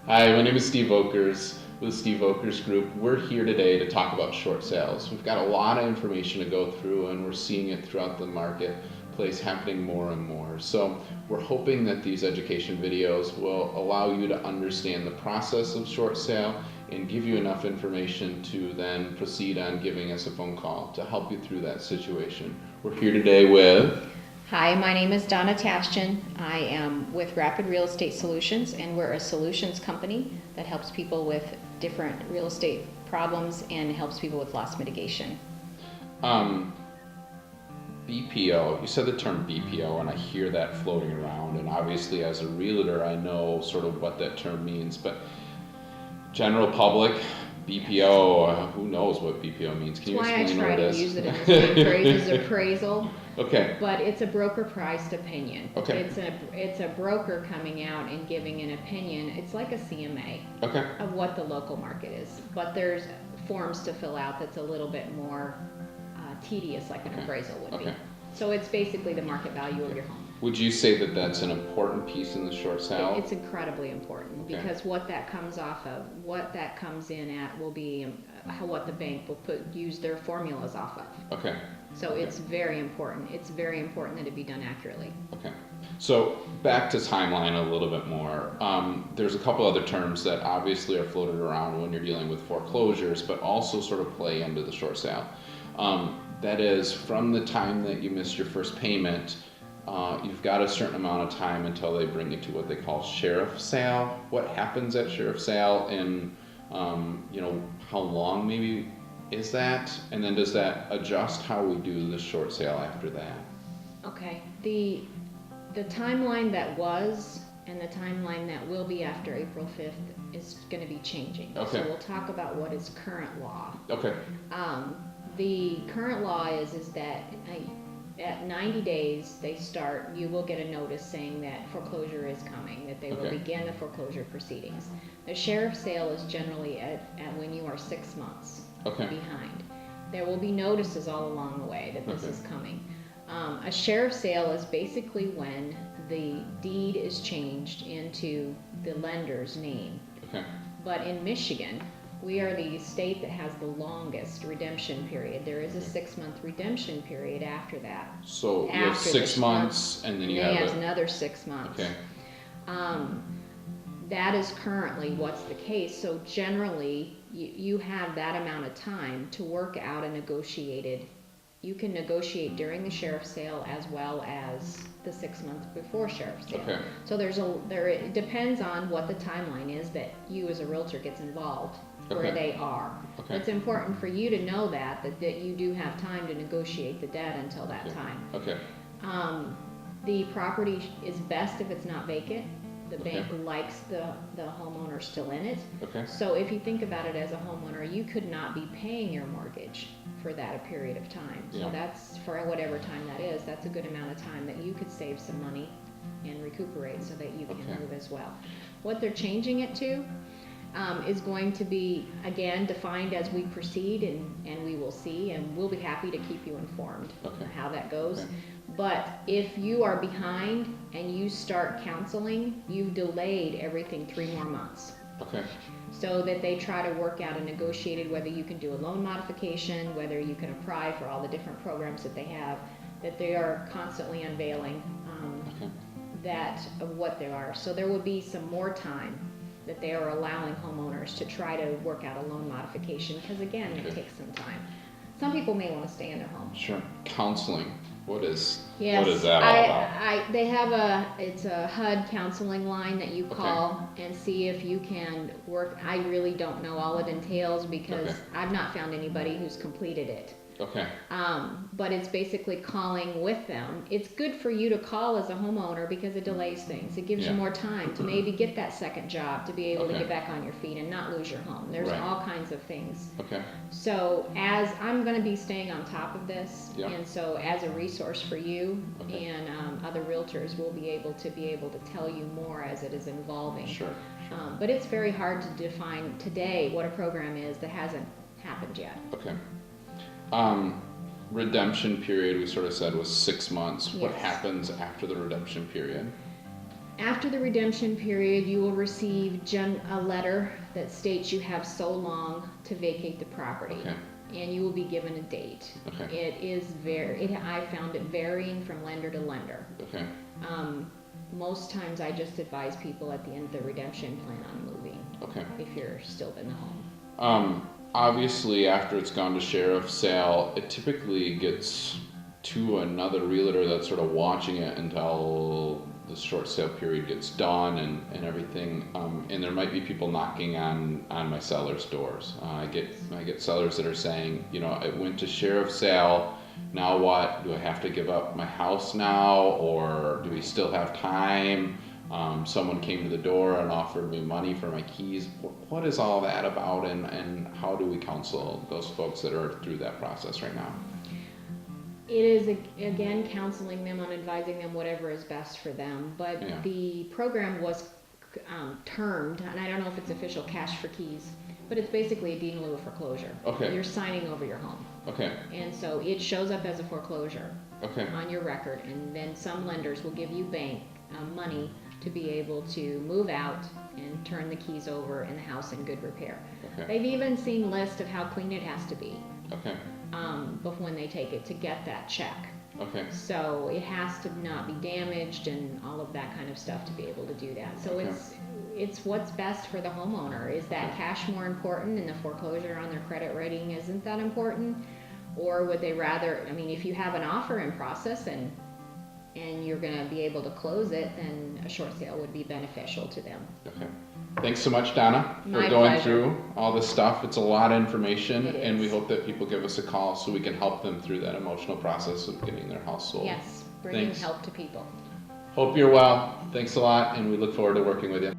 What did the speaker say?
Hi, my name is Steve Volkers with Steve Volkers Group. We're here today to talk about short sales. We've got a lot of information to go through and we're seeing it throughout the marketplace happening more and more. So we're hoping that these education videos will allow you to understand the process of short sale and give you enough information to then proceed on giving us a phone call to help you through that situation. We're here today with... Hi, my name is Donna Tashton. I am with Rapid Real Estate Solutions, and we're a solutions company that helps people with different real estate problems and helps people with loss mitigation. BPO, you said the term BPO, and I hear that floating around, and obviously as a realtor I know sort of what that term means, but general public, BPO, who knows what BPO means? Can you explain what it is? That's why I try to use it in the same phrase as appraisal. Okay. But it's a broker-priced opinion. Okay. It's a broker coming out and giving an opinion. It's like a CMA of what the local market is. But there's forms to fill out that's a little bit more tedious, like an appraisal would be. So it's basically the market value of your home. Would you say that that's an important piece in the short sale? It's incredibly important because what that comes off of, what that comes in at will be what the bank will use their formulas off of. Okay. So it's very important. It's very important that it be done accurately. Okay. So back to timeline a little bit more. There's a couple other terms that obviously are floated around when you're dealing with foreclosures, but also sort of play into the short sale. That is, from the time that you missed your first payment, you've got a certain amount of time until they bring you to what they call sheriff sale. What happens at sheriff sale, and how long maybe is that? And then does that adjust how we do the short sale after that? Okay. The timeline that was and the timeline that will be after April 5th is going to be changing. Okay. So we'll talk about what is current law. Okay. The current law is that at 90 days you will get a notice saying that foreclosure is coming, that they will begin the foreclosure proceedings. The sheriff sale is generally at when you are 6 months behind. There will be notices all along the way that this is coming. A sheriff sale is basically when the deed is changed into the lender's name. Okay. But in Michigan, we are the state that has the longest redemption period. There is a 6-month redemption period after that. So you have 6 months, and then you have another 6 months. Okay. That is currently what's the case. So generally, you have that amount of time to work out a negotiated. You can negotiate during the sheriff's sale as well as the 6 months before sheriff's sale. Okay. So it depends on what the timeline is that you as a realtor gets involved. Where they are. Okay. It's important for you to know that you do have time to negotiate the debt until that time. Okay. The property is best if it's not vacant. The bank likes the homeowner still in it. Okay. So if you think about it as a homeowner, you could not be paying your mortgage for that period of time. Yeah. So that's, for whatever time that is, that's a good amount of time that you could save some money and recuperate so that you can move as well. What they're changing it to is going to be, again, defined as we proceed, and we will see, and we'll be happy to keep you informed of how that goes. Okay. But if you are behind and you start counseling, you've delayed everything 3 more months. Okay. So that they try to work out a negotiated, whether you can do a loan modification, whether you can apply for all the different programs that they have, that they are constantly unveiling that of what they are. So there will be some more time that they are allowing homeowners to try to work out a loan modification, because again, it takes some time. Some people may want to stay in their home. Sure. Counseling. What is that all about? They have it's a HUD counseling line that you call and see if you can work. I really don't know all it entails because I've not found anybody who's completed it. Okay. But it's basically calling with them. It's good for you to call as a homeowner because it delays things. It gives you more time to maybe get that second job, to be able to get back on your feet and not lose your home. There's all kinds of things. Okay. So as I'm going to be staying on top of this, and so as a resource for you and other realtors, we'll be able to tell you more as it is evolving. Sure. But it's very hard to define today what a program is that hasn't happened yet. Okay. Redemption period, we sort of said, was 6 months. Yes. What happens after the redemption period? After the redemption period, you will receive a letter that states you have so long to vacate the property. Okay. And you will be given a date. Okay. It is I found it varying from lender to lender. Okay. Most times I just advise people at the end of the redemption plan on moving. Okay. If you're still in the home. Obviously, after it's gone to sheriff's sale, it typically gets to another realtor that's sort of watching it until the short sale period gets done and everything. And there might be people knocking on my seller's doors. I get sellers that are saying, you know, it went to sheriff's sale. Now what? Do I have to give up my house now, or do we still have time? Someone came to the door and offered me money for my keys. What is all that about, and how do we counsel those folks that are through that process right now? It is, again, counseling them on advising them whatever is best for them. But Yeah. the program was termed, and I don't know if it's official, cash for keys, but it's basically a deed in lieu of foreclosure. Okay. You're signing over your home. Okay. And so it shows up as a foreclosure Okay. on your record, and then some lenders will give you bank money to be able to move out and turn the keys over in the house in good repair. Okay. They've even seen lists of how clean it has to be Okay. before when they take it to get that check. Okay. So it has to not be damaged and all of that kind of stuff to be able to do that. So Okay. it's what's best for the homeowner. Is that cash more important and the foreclosure on their credit rating isn't that important? Or would they rather, I mean, if you have an offer in process and you're going to be able to close it, then a short sale would be beneficial to them. Okay. Thanks so much, Donna, for My going pleasure. through all this stuff. It's a lot of information, It and we is. hope that people give us a call so we can help them through that emotional process of getting their house sold. Yes, bringing Thanks. help to people. Hope you're well. Thanks a lot, and we look forward to working with you.